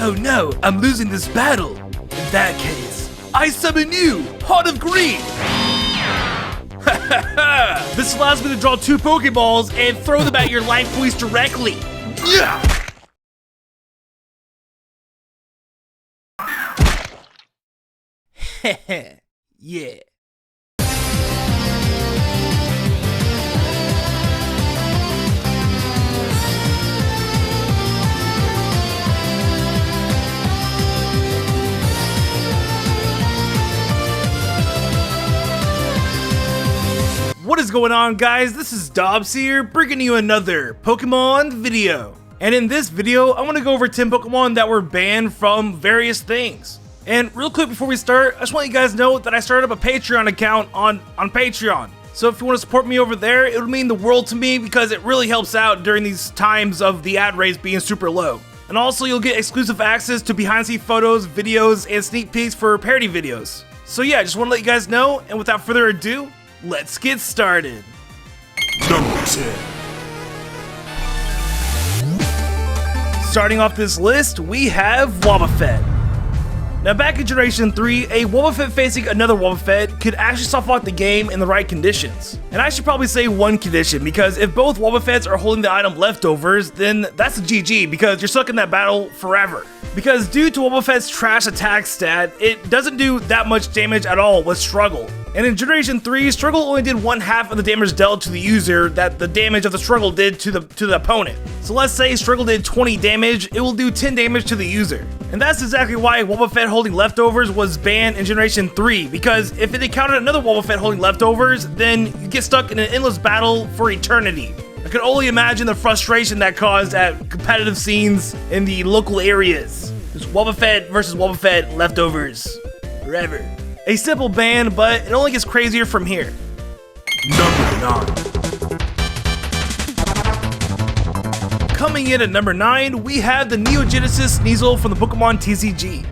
Oh no, I'm losing this battle. In that case, I summon you, Heart of Green. This allows me to draw 2 Pokeballs and throw them at your life points directly. Yeah. Yeah. What is going on, guys? This is Dobbs here, bringing you another Pokemon video. And in this video, I want to go over 10 Pokemon that were banned from various things. And real quick before we start, I just want you guys to know that I started up a Patreon account on Patreon. So if you want to support me over there, it would mean the world to me because it really helps out during these times of the ad rates being super low. And also you'll get exclusive access to behind the scenes photos, videos, and sneak peeks for parody videos. So yeah, just want to let you guys know, and without further ado, let's get started. Number 10. Starting off this list, we have Wobbuffet. Now back in Generation 3, a Wobbuffet facing another Wobbuffet could actually soft lock the game in the right conditions. And I should probably say one condition, because if both Wobbuffets are holding the item leftovers, then that's a GG, because you're stuck in that battle forever. Because due to Wobbuffet's trash attack stat, it doesn't do that much damage at all with Struggle. And in Generation 3, Struggle only did 1/2 of the damage dealt to the user that the damage of the Struggle did to the opponent. So let's say Struggle did 20 damage, it will do 10 damage to the user. And that's exactly why Wobbuffet holding leftovers was banned in Generation 3, because if it encountered another Wobbuffet holding leftovers, then you get stuck in an endless battle for eternity. I can only imagine the frustration that caused at competitive scenes in the local areas. Just Wobbuffet versus Wobbuffet leftovers forever. A simple ban, but it only gets crazier from here. Number 9. Coming in at number 9, we have the Neo Genesis Sneasel from the Pokemon TCG.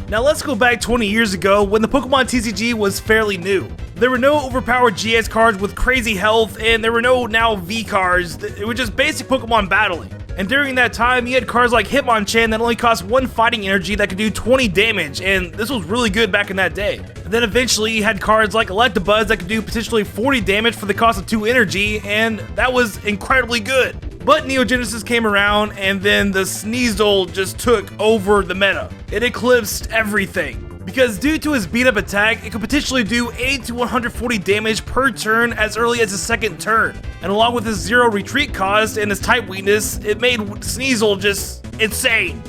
Now let's go back 20 years ago when the Pokemon TCG was fairly new. There were no overpowered GX cards with crazy health, and there were no now V cards. It was just basic Pokemon battling. And during that time, you had cards like Hitmonchan that only cost 1 fighting energy that could do 20 damage, and this was really good back in that day. And then eventually you had cards like Electabuzz that could do potentially 40 damage for the cost of 2 energy, and that was incredibly good. But Neo Genesis came around, and then the Sneasel just took over the meta. It eclipsed everything. Because due to his beat up attack, it could potentially do 80 to 140 damage per turn as early as his 2nd turn. And along with his 0 retreat cost and his type weakness, it made Sneasel just insane.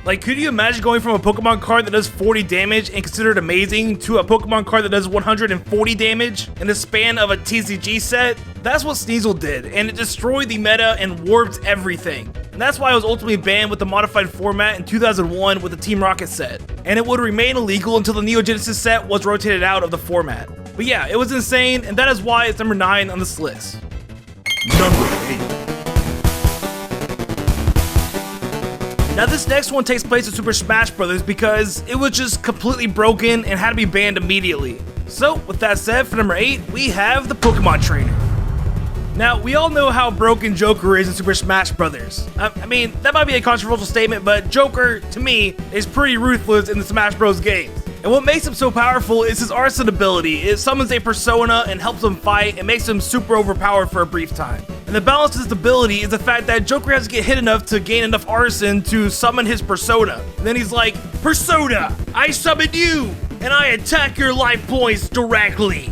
Like, could you imagine going from a Pokemon card that does 40 damage and considered amazing to a Pokemon card that does 140 damage in the span of a TCG set? That's what Sneasel did, and it destroyed the meta and warped everything. And that's why it was ultimately banned with the modified format in 2001 with the Team Rocket set. And it would remain illegal until the Neo Genesis set was rotated out of the format. But yeah, it was insane, and that is why it's number 9 on this list. Number 8. Now this next one takes place in Super Smash Bros. Because it was just completely broken and had to be banned immediately. So with that said, for number 8, we have the Pokemon Trainer. Now, we all know how broken Joker is in Super Smash Bros. I mean, that might be a controversial statement, but Joker, to me, is pretty ruthless in the Smash Bros. Games. And what makes him so powerful is his arson ability. It summons a persona and helps him fight and makes him super overpowered for a brief time. And the balance to this ability is the fact that Joker has to get hit enough to gain enough arson to summon his persona. And then he's like, Persona, I summon you, and I attack your life points directly.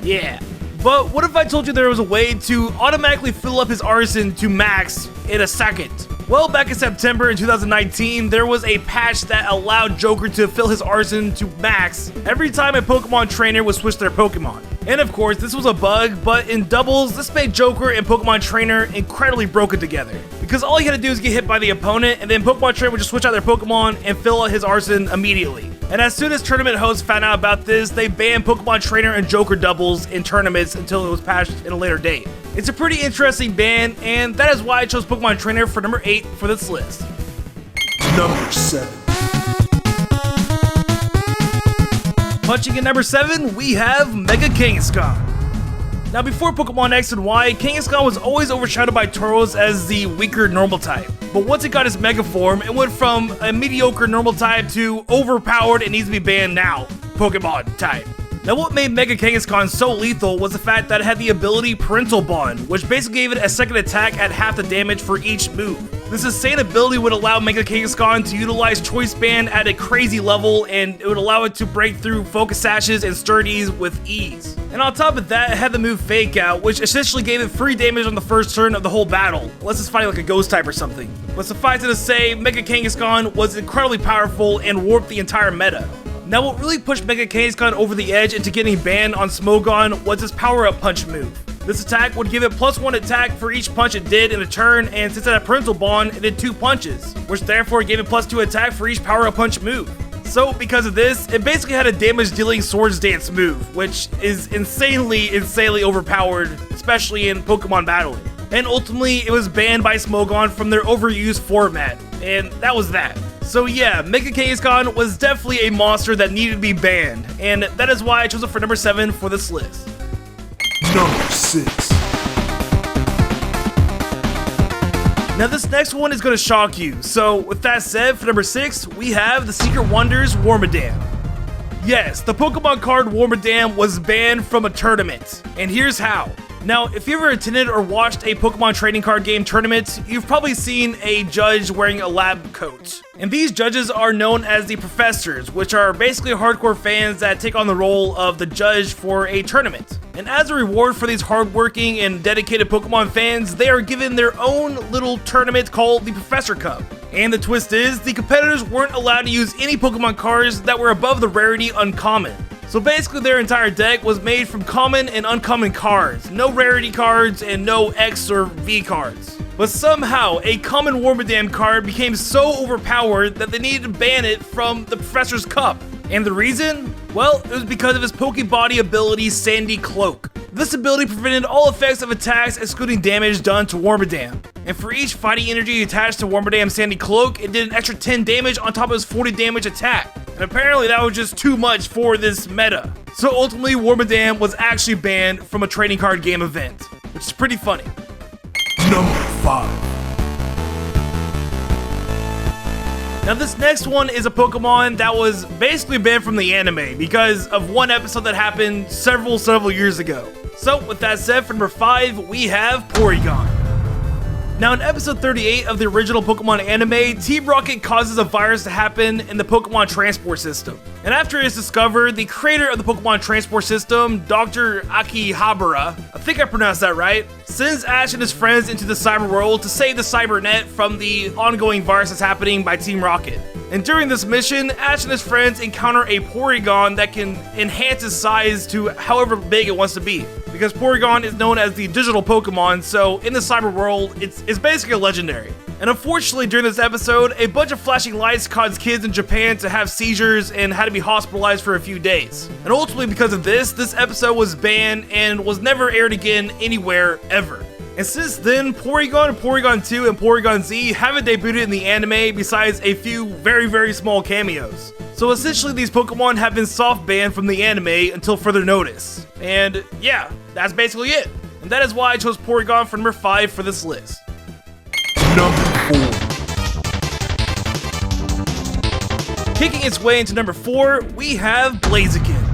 Yeah. But what if I told you there was a way to automatically fill up his arson to max in a second? Well, back in September in 2019, there was a patch that allowed Joker to fill his arson to max every time a Pokemon trainer would switch their Pokemon. And of course, this was a bug, but in doubles, this made Joker and Pokemon Trainer incredibly broken together. Because all he had to do is get hit by the opponent, and then Pokemon Trainer would just switch out their Pokemon and fill out his arson immediately. And as soon as tournament hosts found out about this, they banned Pokemon Trainer and Joker doubles in tournaments until it was patched in a later date. It's a pretty interesting ban, and that is why I chose Pokemon Trainer for number 8 for this list. Number 7. Punching in number 7, we have Mega Kangaskhan. Now before Pokemon X and Y, Kangaskhan was always overshadowed by Tauros as the weaker normal type. but once it got its Mega Form, it went from a mediocre normal type to overpowered and needs to be banned now Pokemon type. Now what made Mega Kangaskhan so lethal was the fact that it had the ability Parental Bond, which basically gave it a second attack at half the damage for each move. This insane ability would allow Mega Kangaskhan to utilize Choice Band at a crazy level, and it would allow it to break through Focus Sashes and Sturdies with ease. And on top of that, it had the move Fake Out, which essentially gave it free damage on the first turn of the whole battle, unless it's fighting like a ghost type or something. But suffice it to say, Mega Kangaskhan was incredibly powerful and warped the entire meta. Now what really pushed Mega Kangaskhan over the edge into getting banned on Smogon was his power-up punch move. This attack would give it +1 attack for each punch it did in a turn, and since it had Parental Bond, it did 2 punches, which therefore gave it +2 attack for each power-up punch move. So because of this, it basically had a damage-dealing Swords Dance move, which is insanely overpowered, especially in Pokemon battling. And ultimately, it was banned by Smogon from their overused format, and that was that. So yeah, Mega Kangaskhan was definitely a monster that needed to be banned, and that is why I chose it for number 7 for this list. Number 6. Now this next one is going to shock you, so with that said, for number 6, we have the Secret Wonders Warmadel. Yes, the Pokemon card Warmadel was banned from a tournament, and here's how. Now, if you ever attended or watched a Pokemon trading card game tournament, you've probably seen a judge wearing a lab coat. And these judges are known as the professors, which are basically hardcore fans that take on the role of the judge for a tournament. And as a reward for these hardworking and dedicated Pokemon fans, they are given their own little tournament called the Professor Cup. And the twist is, the competitors weren't allowed to use any Pokemon cards that were above the rarity Uncommon. So basically their entire deck was made from common and uncommon cards, no rarity cards and no X or V cards. But somehow, a common Warmadel card became so overpowered that they needed to ban it from the Professor's Cup. And the reason? Well, it was because of his Pokebody ability, Sandy Cloak. This ability prevented all effects of attacks excluding damage done to Warmadel. And for each fighting energy attached to Warmadel's Sandy Cloak, it did an extra 10 damage on top of his 40 damage attack. And apparently that was just too much for this meta. So ultimately, Warmadel was actually banned from a trading card game event, which is pretty funny. Number 5. Now this next one is a Pokemon that was basically banned from the anime because of one episode that happened several years ago. So with that said, for number 5, we have Porygon. Now in episode 38 of the original Pokemon anime, Team Rocket causes a virus to happen in the Pokemon transport system. And after it is discovered, the creator of the Pokemon transport system, Dr. Akihabara, I think I pronounced that right, sends Ash and his friends into the cyber world to save the cybernet from the ongoing virus that's happening by Team Rocket. And during this mission, Ash and his friends encounter a Porygon that can enhance its size to however big it wants to be. Because Porygon is known as the digital Pokemon, so in the cyber world, it's basically a legendary. And unfortunately, during this episode, a bunch of flashing lights caused kids in Japan to have seizures and had to be hospitalized for a few days. And ultimately, because of this episode was banned and was never aired again anywhere ever. And since then, Porygon, Porygon 2, and Porygon Z haven't debuted in the anime besides a few very small cameos. So essentially these Pokemon have been soft banned from the anime until further notice. And yeah, that's basically it. And that is why I chose Porygon for number 5 for this list. Number 4. Kicking its way into number 4, we have Blaziken.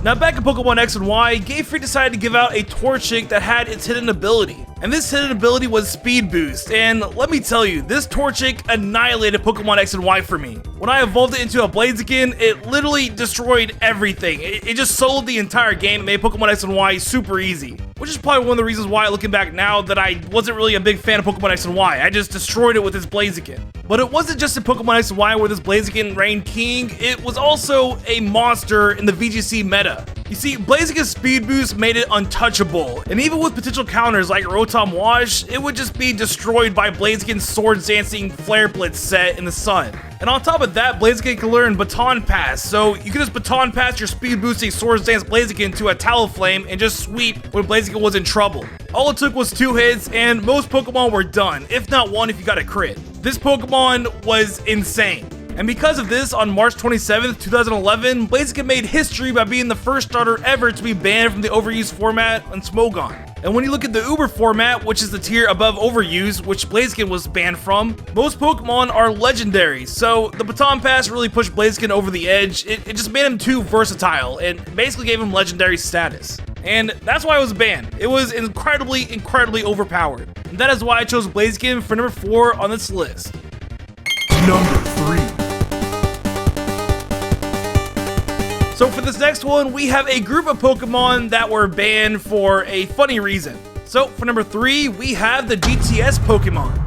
Now back in Pokemon X and Y, Game Freak decided to give out a Torchic that had its hidden ability. And this hidden ability was Speed Boost, and let me tell you, this Torchic annihilated Pokemon X and Y for me. When I evolved it into a Blaziken, it literally destroyed everything. It just soloed the entire game and made Pokemon X and Y super easy. Which is probably one of the reasons why, looking back now, that I wasn't really a big fan of Pokemon X and Y. I just destroyed it with this Blaziken. But it wasn't just in Pokemon X and Y where this Blaziken reigned king, it was also a monster in the VGC meta. You see, Blaziken's Speed Boost made it untouchable, and even with potential counters like Rotom Wash, it would just be destroyed by Blaziken's Swords Dancing Flare Blitz set in the sun. And on top of that, Blaziken can learn Baton Pass, so you can just Baton Pass your Speed Boosting Swords Dance Blaziken to a Talonflame and just sweep when Blaziken was in trouble. All it took was 2 hits, and most Pokemon were done, if not one if you got a crit. This Pokemon was insane. And because of this, on March 27th, 2011, Blaziken made history by being the first starter ever to be banned from the overused format on Smogon. And when you look at the Uber format, which is the tier above overuse, which Blaziken was banned from, most Pokemon are legendary, so the Baton Pass really pushed Blaziken over the edge. It just made him too versatile, and basically gave him legendary status. And that's why it was banned. It was incredibly overpowered. And that is why I chose Blaziken for number 4 on this list. Number 3. So for this next one, we have a group of Pokemon that were banned for a funny reason. So for number 3, we have the GTS Pokemon.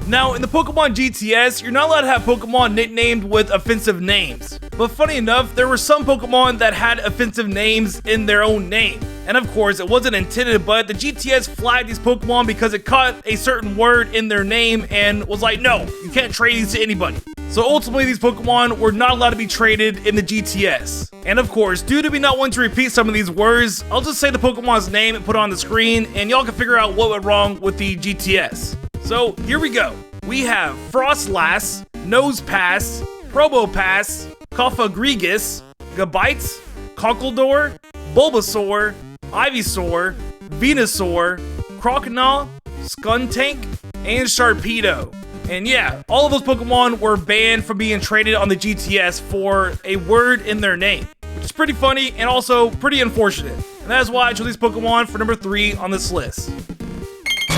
Now, in the Pokemon GTS, you're not allowed to have Pokemon nicknamed with offensive names. But funny enough, there were some Pokemon that had offensive names in their own name. And of course, it wasn't intended, but the GTS flagged these Pokemon because it caught a certain word in their name and was like, no, you can't trade these to anybody. So ultimately, these Pokemon were not allowed to be traded in the GTS. And of course, due to me not wanting to repeat some of these words, I'll just say the Pokemon's name and put it on the screen, and y'all can figure out what went wrong with the GTS. So here we go. We have Frostlass, Nosepass, Probopass, Cofagrigus, Gabite, Conkeldurr, Bulbasaur, Ivysaur, Venusaur, Croconaw, Skuntank, and Sharpedo. And yeah, all of those Pokemon were banned from being traded on the GTS for a word in their name, which is pretty funny and also pretty unfortunate. And that is why I chose these Pokemon for number 3 on this list.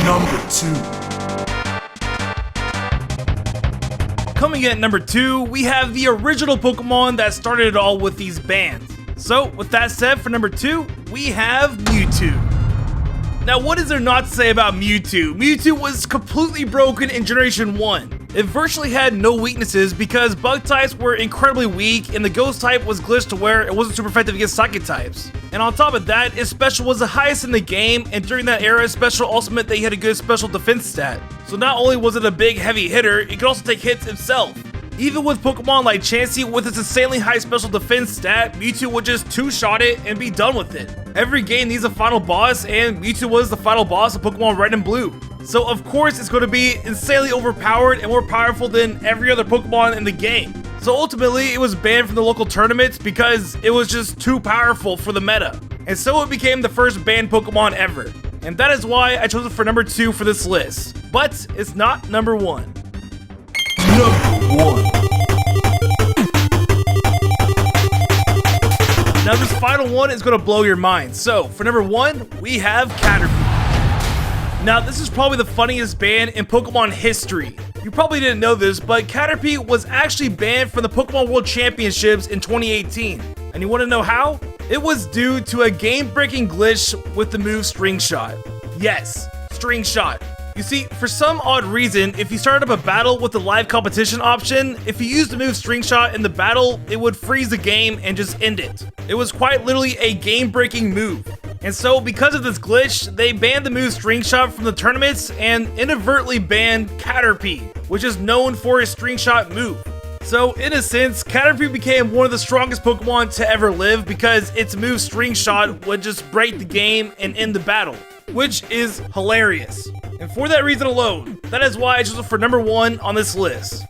Number 2. Coming in at number 2, we have the original Pokemon that started it all with these bans. So with that said, for number 2, we have Mewtwo. Now, what is there not to say about Mewtwo? Mewtwo was completely broken in Generation 1. It virtually had no weaknesses because bug types were incredibly weak and the ghost type was glitched to where it wasn't super effective against psychic types. And on top of that, its special was the highest in the game, and during that era, special also meant that he had a good special defense stat. So not only was it a big heavy hitter, it could also take hits himself. Even with Pokemon like Chansey with its insanely high special defense stat, Mewtwo would just two-shot it and be done with it. Every game needs a final boss, and Mewtwo was the final boss of Pokemon Red and Blue. So of course it's going to be insanely overpowered and more powerful than every other Pokemon in the game. So ultimately it was banned from the local tournaments because it was just too powerful for the meta. And so it became the first banned Pokemon ever. And that is why I chose it for number 2 for this list. But it's not number 1. Number 1. Now this final one is going to blow your mind. So for number 1, we have Caterpie. Now this is probably the funniest ban in Pokemon history. You probably didn't know this, but Caterpie was actually banned from the Pokemon World Championships in 2018. And you want to know how? It was due to a game-breaking glitch with the move String Shot. Yes, String Shot. You see, for some odd reason, if you started up a battle with the live competition option, if you used the move String Shot in the battle, it would freeze the game and just end it. It was quite literally a game-breaking move. And so, because of this glitch, they banned the move String Shot from the tournaments and inadvertently banned Caterpie, which is known for his String Shot move. So, in a sense, Caterpie became one of the strongest Pokemon to ever live because its move String Shot would just break the game and end the battle, which is hilarious. And for that reason alone, that is why I chose it for number 1 on this list.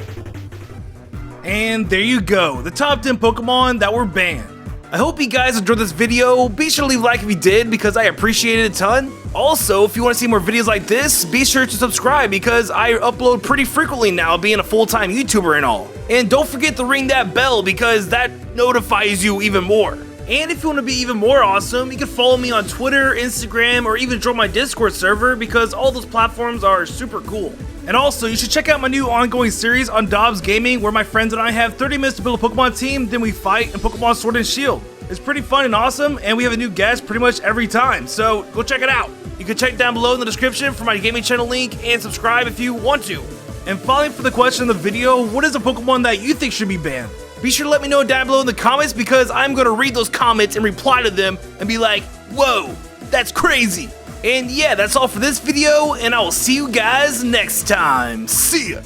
And there you go, the top 10 Pokemon that were banned. I hope you guys enjoyed this video. Be sure to leave a like if you did because I appreciate it a ton. Also, if you want to see more videos like this, be sure to subscribe because I upload pretty frequently now, being a full-time YouTuber and all. And don't forget to ring that bell because that notifies you even more. And if you want to be even more awesome, you can follow me on Twitter, Instagram, or even join my Discord server because all those platforms are super cool. And also, you should check out my new ongoing series on Dobbs Gaming where my friends and I have 30 minutes to build a Pokemon team, then we fight in Pokemon Sword and Shield. It's pretty fun and awesome, and we have a new guest pretty much every time, so go check it out. You can check down below in the description for my gaming channel link and subscribe if you want to. And finally, for the question of the video, what is a Pokemon that you think should be banned? Be sure to let me know down below in the comments because I'm going to read those comments and reply to them and be like, whoa, that's crazy. And yeah, that's all for this video, and I will see you guys next time. See ya!